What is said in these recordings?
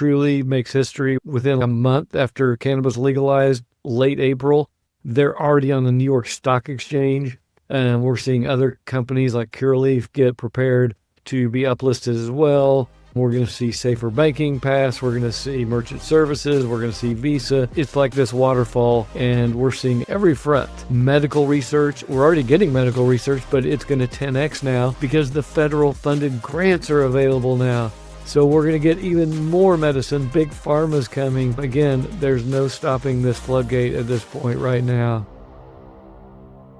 Trulieve makes history within a month after cannabis legalized late April. They're already on the New York Stock Exchange, and we're seeing other companies like Curaleaf get prepared to be uplisted as well. We're going to see safer banking pass. We're going to see merchant services. We're going to see Visa. It's like this waterfall, and we're seeing every front. Medical research. We're already getting medical research, but it's going to 10x now because the federal funded grants are available now. So we're going to get even more medicine. Big pharma's coming. Again, there's no stopping this floodgate at this point right now.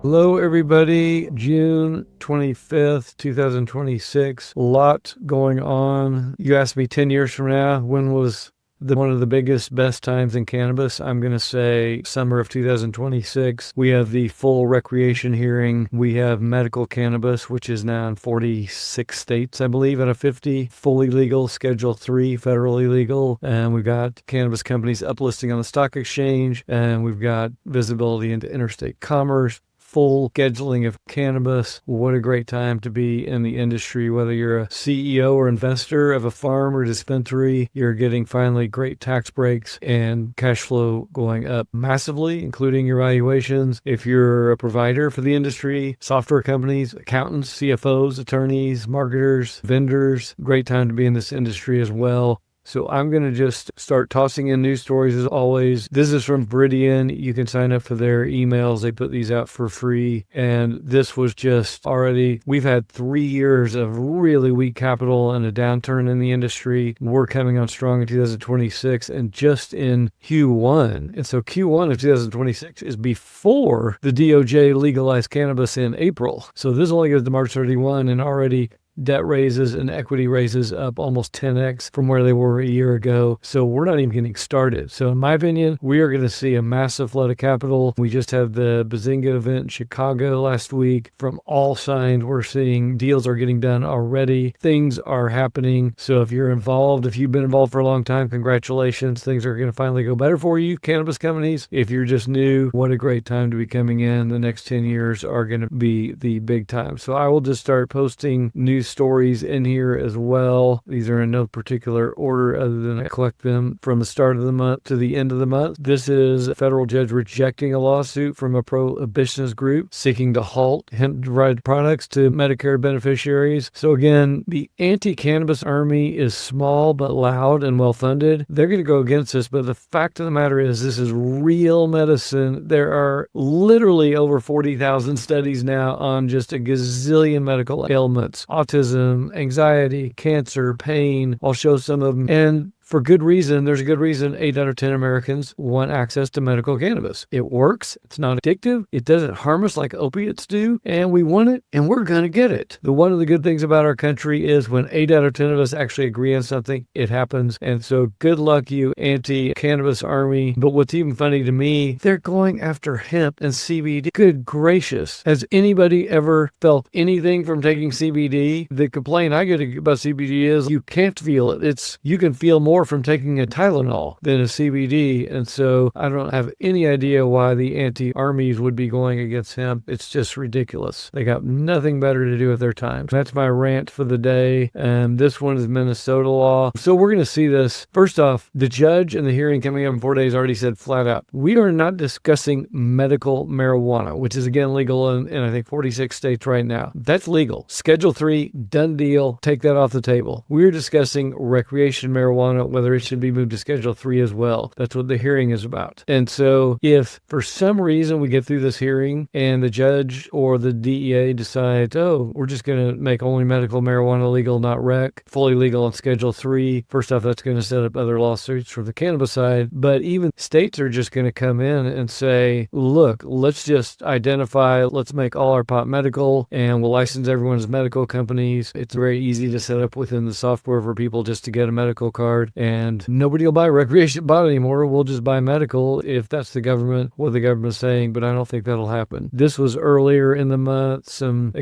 Hello, everybody. June 25th, 2026. A lot going on. You asked me 10 years from now, when was one of the biggest, best times in cannabis? I'm going to say summer of 2026. We have the full recreation hearing. We have medical cannabis, which is now in 46 states, I believe, out of 50. Fully legal, Schedule 3, federally legal. And we've got cannabis companies uplisting on the stock exchange. And we've got visibility into interstate commerce. Full scheduling of cannabis. What a great time to be in the industry. Whether you're a CEO or investor of a farm or dispensary, you're getting finally great tax breaks and cash flow going up massively, including your valuations. If you're a provider for the industry, software companies, accountants, CFOs, attorneys, marketers, vendors, great time to be in this industry as well. So I'm going to just start tossing in news stories as always. This is from Viridian. You can sign up for their emails. They put these out for free. And this was just already, we've had 3 years of really weak capital and a downturn in the industry. We're coming on strong in 2026 and just in Q1. And so Q1 of 2026 is before the DOJ legalized cannabis in April. So this only goes to March 31 and already debt raises and equity raises up almost 10x from where they were a year ago. So we're not even getting started. So in my opinion, we are going to see a massive flood of capital. We just had the Bazinga event in Chicago last week. From all signs, we're seeing deals are getting done already. Things are happening. So if you're involved, if you've been involved for a long time, congratulations. Things are going to finally go better for you, cannabis companies. If you're just new, what a great time to be coming in. The next 10 years are going to be the big time. So I will just start posting news stories in here as well. These are in no particular order other than I collect them from the start of the month to the end of the month. This is a federal judge rejecting a lawsuit from a prohibitionist group seeking to halt hemp-derived products to Medicare beneficiaries. So again, the anti-cannabis army is small but loud and well-funded. They're going to go against this, but the fact of the matter is this is real medicine. There are literally over 40,000 studies now on just a gazillion medical ailments. Autism, anxiety, cancer, pain. I'll show some of them. And for good reason, there's a good reason 8 out of 10 Americans want access to medical cannabis. It works. It's not addictive. It doesn't harm us like opiates do. And we want it, and we're going to get it. One of the good things about our country is when 8 out of 10 of us actually agree on something, it happens. And so good luck, you anti-cannabis army. But what's even funny to me, they're going after hemp and CBD. Good gracious. Has anybody ever felt anything from taking CBD? The complaint I get about CBD is you can't feel it. You can feel more from taking a Tylenol than a CBD. And so I don't have any idea why the anti-armies would be going against hemp. It's just ridiculous. They got nothing better to do with their time. That's my rant for the day. This one is Minnesota law. So we're going to see this. First off, the judge in the hearing coming up in 4 days already said flat out, we are not discussing medical marijuana, which is again legal in I think 46 states right now. That's legal. Schedule 3, done deal. Take that off the table. We're discussing recreation marijuana, whether it should be moved to Schedule 3 as well. That's what the hearing is about. And so if for some reason we get through this hearing and the judge or the DEA decides, oh, we're just going to make only medical marijuana legal, not rec, fully legal on Schedule 3, first off, that's going to set up other lawsuits from the cannabis side. But even states are just going to come in and say, look, let's just identify, let's make all our pot medical and we'll license everyone as medical companies. It's very easy to set up within the software for people just to get a medical card. And nobody will buy recreation pot anymore. We'll just buy medical if that's what the government's saying, but I don't think that'll happen. This was earlier in the month, some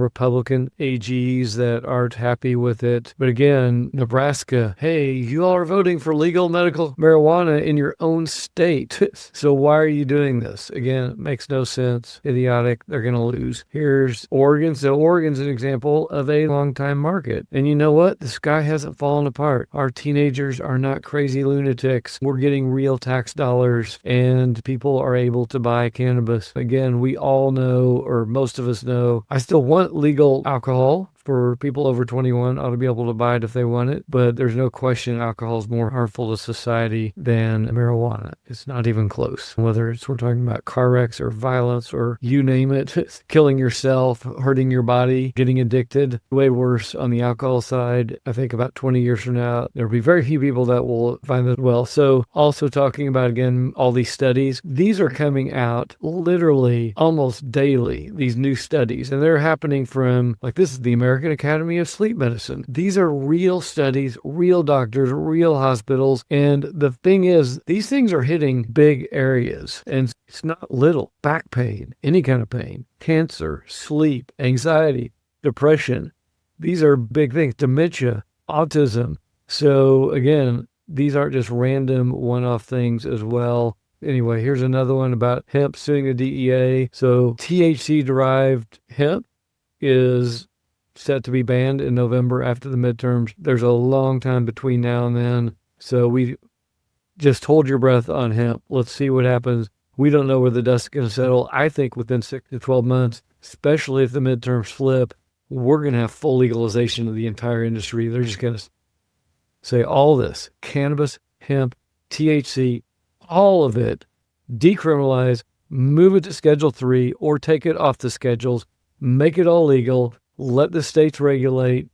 Republican AGs that aren't happy with it. But again, Nebraska, hey, you all are voting for legal medical marijuana in your own state. So why are you doing this? Again, it makes no sense. Idiotic. They're going to lose. Here's Oregon. So Oregon's an example of a long-time market. And you know what? The sky hasn't fallen apart. Our teenage teenagers are not crazy lunatics. We're getting real tax dollars and people are able to buy cannabis. Again, we all know, or most of us know, I still want legal alcohol for people over 21 ought to be able to buy it if they want it. But there's no question alcohol is more harmful to society than marijuana. It's not even close. Whether it's we're talking about car wrecks or violence or you name it, killing yourself, hurting your body, getting addicted. Way worse on the alcohol side. I think about 20 years from now, there'll be very few people that will find that well. So also talking about, again, all these studies, these are coming out literally almost daily, these new studies. And they're happening from, like, this is the American Academy of Sleep Medicine. These are real studies, real doctors, real hospitals. And the thing is, these things are hitting big areas. And it's not little. Back pain, any kind of pain, cancer, sleep, anxiety, depression. These are big things. Dementia, autism. So again, these aren't just random one-off things as well. Anyway, here's another one about hemp suing the DEA. So THC-derived hemp is set to be banned in November after the midterms. There's a long time between now and then. So we just hold your breath on hemp. Let's see what happens. We don't know where the dust is going to settle. I think within 6 to 12 months, especially if the midterms flip, we're going to have full legalization of the entire industry. They're just going to say all this, cannabis, hemp, THC, all of it, decriminalize, move it to Schedule 3 or take it off the schedules, make it all legal, let the states regulate,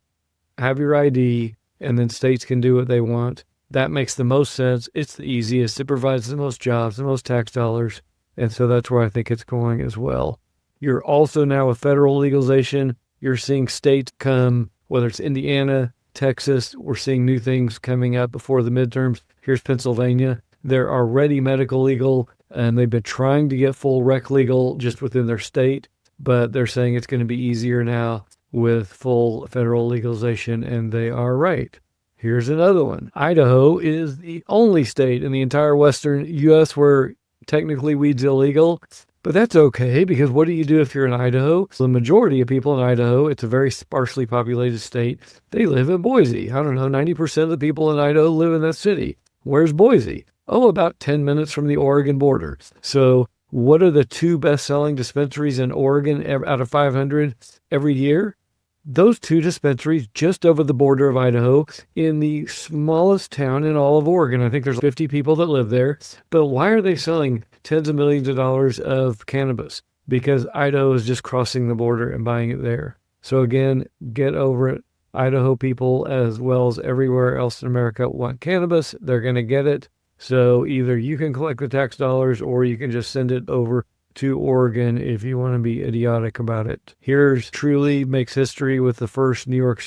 have your ID, and then states can do what they want. That makes the most sense. It's the easiest. It provides the most jobs, the most tax dollars. And so that's where I think it's going as well. You're also now with federal legalization, you're seeing states come, whether it's Indiana, Texas, we're seeing new things coming up before the midterms. Here's Pennsylvania. They're already medical legal, and they've been trying to get full rec legal just within their state, but they're saying it's going to be easier now with full federal legalization, and they are right. Here's another one. Idaho is the only state in the entire western U.S. where technically weed's illegal, but that's okay because what do you do if you're in Idaho? So the majority of people in Idaho, it's a very sparsely populated state, they live in Boise. I don't know, 90% of the people in Idaho live in that city. Where's Boise? Oh, about 10 minutes from the Oregon border. So what are the 2 best-selling dispensaries in Oregon out of 500 every year? Those 2 dispensaries just over the border of Idaho in the smallest town in all of Oregon. I think there's 50 people that live there. But why are they selling tens of millions of dollars of cannabis? Because Idaho is just crossing the border and buying it there. So again, get over it. Idaho people, as well as everywhere else in America, want cannabis. They're going to get it. So either you can collect the tax dollars or you can just send it over to Oregon if you want to be idiotic about it. Here's Trulieve makes history with the first New York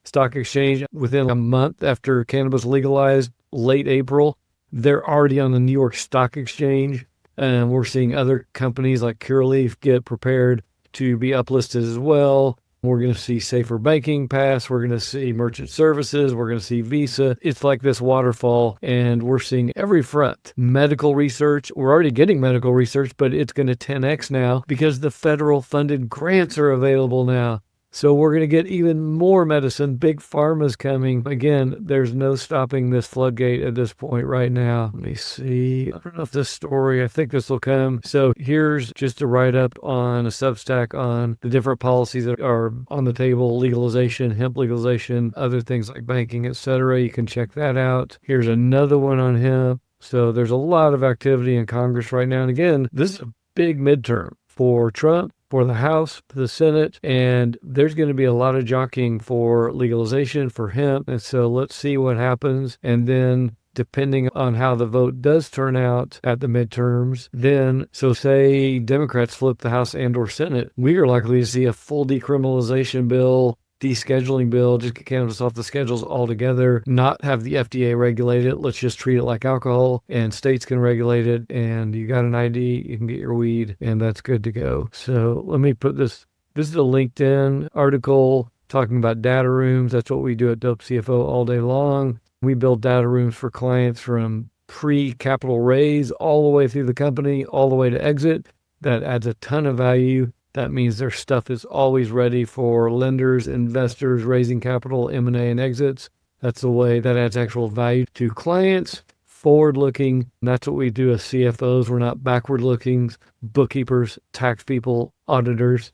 Stock Exchange. Within a month after cannabis legalized, late April, they're already on the New York Stock Exchange. And we're seeing other companies like Curaleaf get prepared to be uplisted as well. We're going to see safer banking pass. We're going to see merchant services. We're going to see Visa. It's like this waterfall, and we're seeing every front. Medical research. We're already getting medical research, but it's going to 10x now because the federal funded grants are available now. So we're going to get even more medicine. Big Pharma's coming. Again, there's no stopping this floodgate at this point right now. Let me see. I don't know if this story, I think this will come. So here's just a write-up on a Substack on the different policies that are on the table, legalization, hemp legalization, other things like banking, etc. You can check that out. Here's another one on hemp. So there's a lot of activity in Congress right now. And again, this is a big midterm for Trump, for the House, for the Senate, and there's going to be a lot of jockeying for legalization for hemp. And so let's see what happens. And then depending on how the vote does turn out at the midterms, then, so say Democrats flip the House and or Senate, we are likely to see a full decriminalization bill, descheduling bill, just get cannabis off the schedules altogether, not have the FDA regulate it. Let's just treat it like alcohol, and states can regulate it, and you got an ID, you can get your weed, and that's good to go. So let me put this. This is a LinkedIn article talking about data rooms. That's what we do at DOPE CFO all day long. We build data rooms for clients from pre-capital raise all the way through the company, all the way to exit. That adds a ton of value. That means their stuff is always ready for lenders, investors, raising capital, M&A, and exits. That's the way that adds actual value to clients. Forward-looking, that's what we do as CFOs. We're not backward-looking, bookkeepers, tax people, auditors,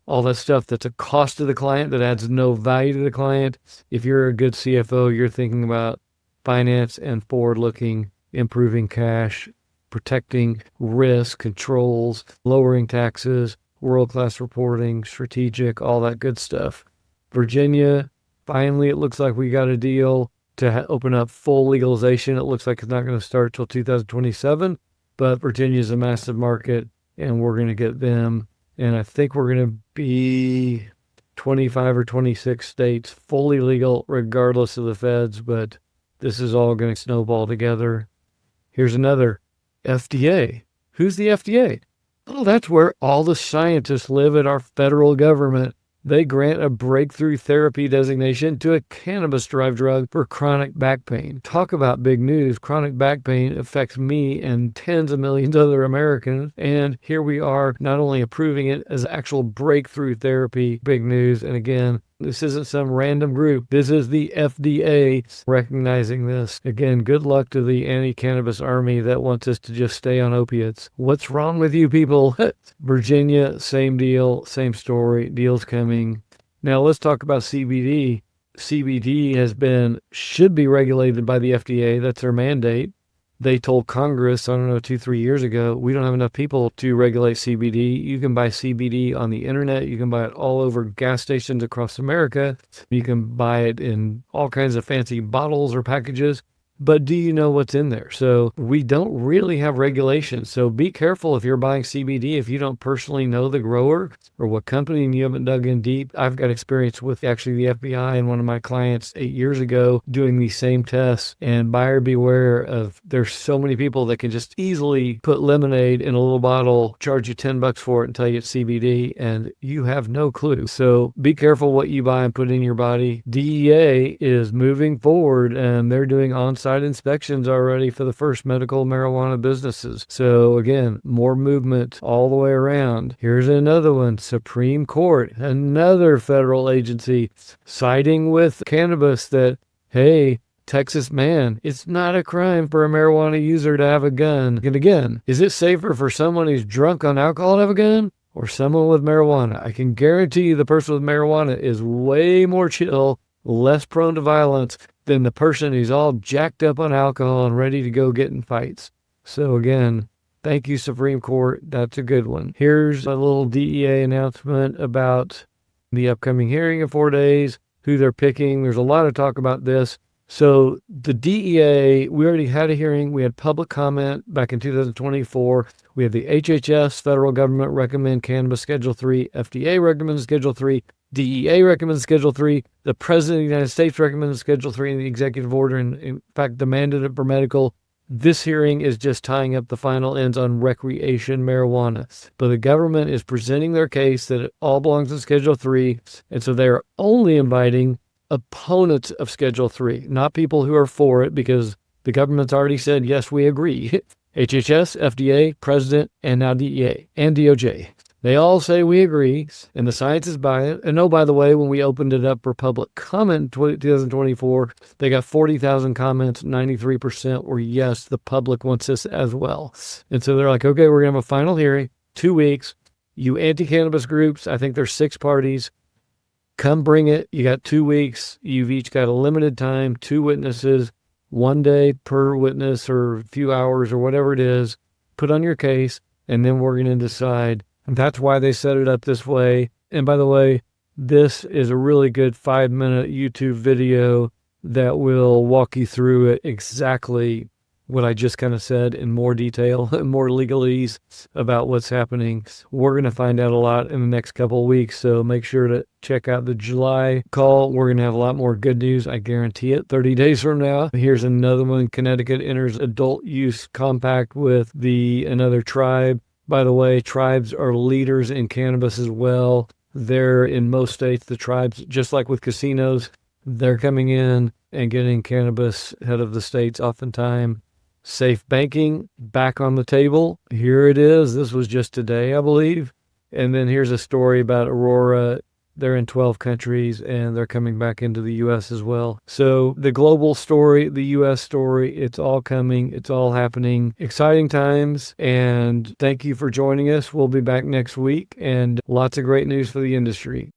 all that stuff that's a cost to the client that adds no value to the client. If you're a good CFO, you're thinking about finance and forward-looking, improving cash, protecting risk, controls, lowering taxes, world-class reporting, strategic, all that good stuff. Virginia, finally, it looks like we got a deal to open up full legalization. It looks like it's not going to start till 2027, but Virginia is a massive market, and we're going to get them. And I think we're going to be 25 or 26 states fully legal, regardless of the feds, but this is all going to snowball together. Here's another, FDA. Who's the FDA? Oh, that's where all the scientists live at our federal government. They grant a breakthrough therapy designation to a cannabis-derived drug for chronic back pain. Talk about big news. Chronic back pain affects me and tens of millions of other Americans. And here we are not only approving it as actual breakthrough therapy, big news. And again, this isn't some random group. This is the FDA recognizing this. Again, good luck to the anti-cannabis army that wants us to just stay on opiates. What's wrong with you people? Virginia, same deal, same story. Deals coming. Now let's talk about CBD. CBD should be regulated by the FDA. That's their mandate. They told Congress, I don't know, 2-3 years ago, we don't have enough people to regulate CBD. You can buy CBD on the internet. You can buy it all over gas stations across America. You can buy it in all kinds of fancy bottles or packages. But do you know what's in there? So we don't really have regulations. So be careful if you're buying CBD, if you don't personally know the grower or what company and you haven't dug in deep. I've got experience with actually the FBI and one of my clients 8 years ago doing these same tests. And buyer beware of, there's so many people that can just easily put lemonade in a little bottle, charge you $10 for it and tell you it's CBD, and you have no clue. So be careful what you buy and put in your body. DEA is moving forward and they're doing on-site inspections already for the first medical marijuana businesses. So again, more movement all the way around. Here's another one, Supreme Court, another federal agency siding with cannabis that, hey, Texas man, it's not a crime for a marijuana user to have a gun. And again, is it safer for someone who's drunk on alcohol to have a gun or someone with marijuana? I can guarantee you the person with marijuana is way more chill, less prone to violence than the person who's all jacked up on alcohol and ready to go get in fights. So again, thank you, Supreme Court. That's a good one. Here's a little DEA announcement about the upcoming hearing in 4 days, who they're picking. There's a lot of talk about this. So the DEA, we already had a hearing. We had public comment back in 2024. We had the HHS, federal government recommend cannabis Schedule 3. FDA recommends Schedule 3. DEA recommends Schedule 3. The President of the United States recommends Schedule 3 in the executive order and, in fact, demanded it for medical. This hearing is just tying up the final ends on recreation marijuana. But the government is presenting their case that it all belongs in Schedule 3, and so they're only inviting opponents of Schedule 3, not people who are for it, because the government's already said, yes, we agree. HHS, FDA, President, and now DEA and DOJ. They all say we agree, and the science is by it. And oh, by the way, when we opened it up for public comment in 2024, they got 40,000 comments. 93% were yes, the public wants this as well. And so they're like, okay, we're going to have a final hearing, 2 weeks. You anti-cannabis groups, I think there's 6 parties. Come bring it. You got 2 weeks. You've each got a limited time, 2 witnesses, 1 day per witness or a few hours or whatever it is. Put on your case, and then we're going to decide. And that's why they set it up this way. And by the way, this is a really good 5-minute YouTube video that will walk you through it exactly what I just kind of said in more detail, more legalese about what's happening. We're going to find out a lot in the next couple of weeks, so make sure to check out the July call. We're going to have a lot more good news, I guarantee it, 30 days from now. Here's another one. Connecticut enters adult use compact with another tribe. By the way, tribes are leaders in cannabis as well. They're in most states, the tribes, just like with casinos, they're coming in and getting cannabis ahead of the states oftentimes. Safe banking back on the table. Here it is. This was just today, I believe. And then here's a story about Aurora They're in 12 countries, and they're coming back into the U.S. as well. So the global story, the U.S. story, it's all coming. It's all happening. Exciting times, and thank you for joining us. We'll be back next week, and lots of great news for the industry.